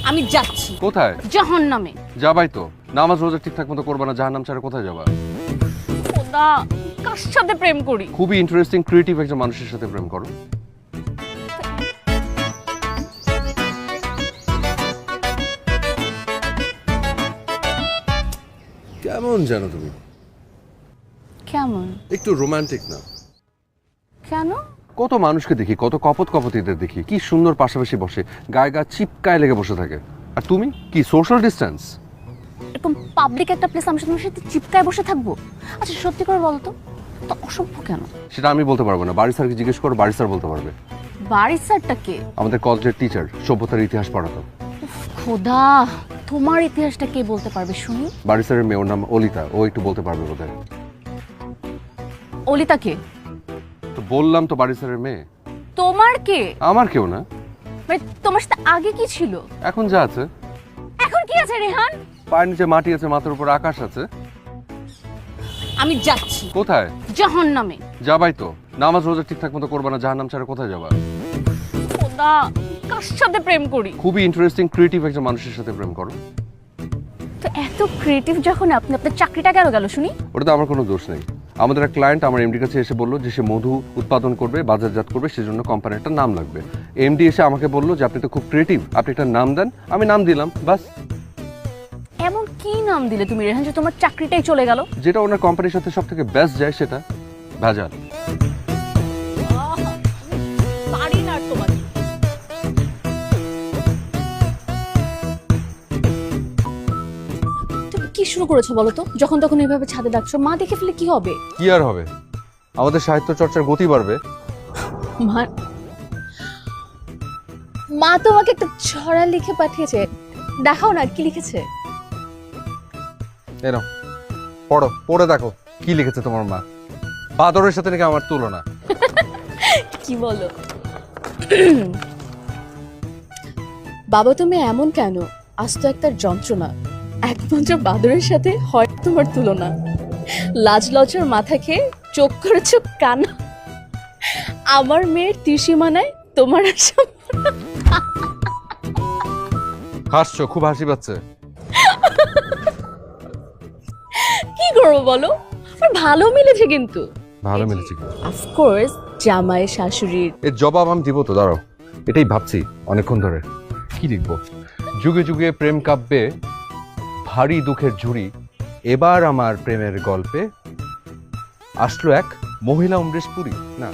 আমি যাচ্ছি। কোথায়? জাহান্নামে। যাবাই তো, নামাজ রোজা ঠিকঠাক মতো করবা না, জাহান্নাম ছাড়া কোথায় যাবা? খোদা, কার সাথে প্রেম করি? খুবই ইন্টারেস্টিং ক্রিয়েটিভ একজন মানুষের সাথে প্রেম করো। কেমন জানো তুমি? কেমন? একটু রোমান্টিক না? কেন? কত মানুষকে দেখি, কত কপতিদের দেখি, কি সুন্দর পাশাপাশি বসে, গায়ে গা চিপকায় লেগে বসে থাকে। আর তুমি কি সোশ্যাল ডিস্টেন্স? এরকম পাবলিক একটা প্লেস আমি তোমার সাথে চিপকায় বসে থাকবো? আচ্ছা সত্যি করে বলো তো, তো অসভ্য কেন? সেটা আমি বলতে পারবো না, বাড়ি স্যারকে জিজ্ঞেস করো, বাড়ি স্যার বলতে পারবে। বাড়ির স্যারটা কে? আমাদের কলেজের টিচার, সভ্যতার ইতিহাস পড়াতো। খোদা, তোমার ইতিহাসটা কে বলতে পারবে শুনি? বাড়ি স্যারের মেয়ের নাম অলিতা, ও একটু বলতে পারবে বোধহয়। অলিতা কে? তো বললাম তো বাড়ি স্যারের মেয়ে। তোমার কে? আমার কেউ না। মানে তোমার সাথে আগে কি ছিল? এখন যা আছে। এখন কি আছে রেহান? পায়ের নিচে মাটি আছে, মাথার উপর আকাশ আছে। আমি যাচ্ছি। কোথায়? জাহান্নামে। যাবাই তো, নামাজ রোজা ঠিকঠাক মতো করবা না, জাহান্নাম ছাড়া কোথায় যাবা? খোদা, কার সাথে প্রেম করি? খুবই ইন্টারেস্টিং ক্রিয়েটিভ একজন মানুষের সাথে প্রেম করো। তো এত ক্রিয়েটিভ যখন আপনি, আপনার চাকরিটা কেন গেল শুনি? ওটাতে আমার কোনো দোষ নেই। আমাদের এক ক্লায়েন্ট আমার এমডির কাছে এসে বললো যে সে মধু উৎপাদন করবে, বাজারজাত করবে, সেজন্য কোম্পানির একটা নাম লাগবে। এমডি এসে আমাকে বললো যে আপনি তো খুব ক্রিয়েটিভ, আপনি একটা নাম দেন। আমি নাম দিলাম, বাস। এমন কি নাম দিলে তুমি রেহান যে তোমার চাকরিটাই চলে গেল? যেটা ওনার কোম্পানির সাথে সব থেকে বেস্ট যায় সেটা ভেজাল। পারি না তোমাকে। তুমি কি শুরু করেছো বলো তো? যখন তখন এইভাবে ছাদে ডাকছো, মা দেখে ফেলে কি হবে? কি আর হবে, আমাদের সাহিত্য চর্চার গতি বাড়বে। মা, মা তোমাকে একটা ছড়া লিখে পাঠিয়েছে, দেখাও না কি লিখেছে। এনো পড়ো, পড়ে দেখো কি লিখেছে তোমার মা। বাদরের সাথে নাকি আমার তুলনা। কি বলো? বাবা তুমি এমন কেন? আজ তো একটা যন্ত্রণা, একমাত্র বাদরের সাথে হয় তোমার তুলনা। লাজ লজ্জার মাথা খেয়ে চোখ করেছো কানা, আমার মেয়ের ত্রিসীমানায় তোমার আশা। হাসছো, খুব হাসি পাচ্ছে। কি করবো বলো, আর ভালো মিলেছে কিন্তু। ভালো মিলেছে। অফকোর্স জামাই শাশুড়ির। এর জবাব আমি দিব তো, দাঁড়াও। এটাই ভাবছি অনেকক্ষণ ধরে, কি লিখবো। যুগে যুগে প্রেম কাব্যে ভারী দুঃখের ঝুড়ি, এবার আমার প্রেমের গল্পে আসলো এক মহিলা অমরেশ পুরী। না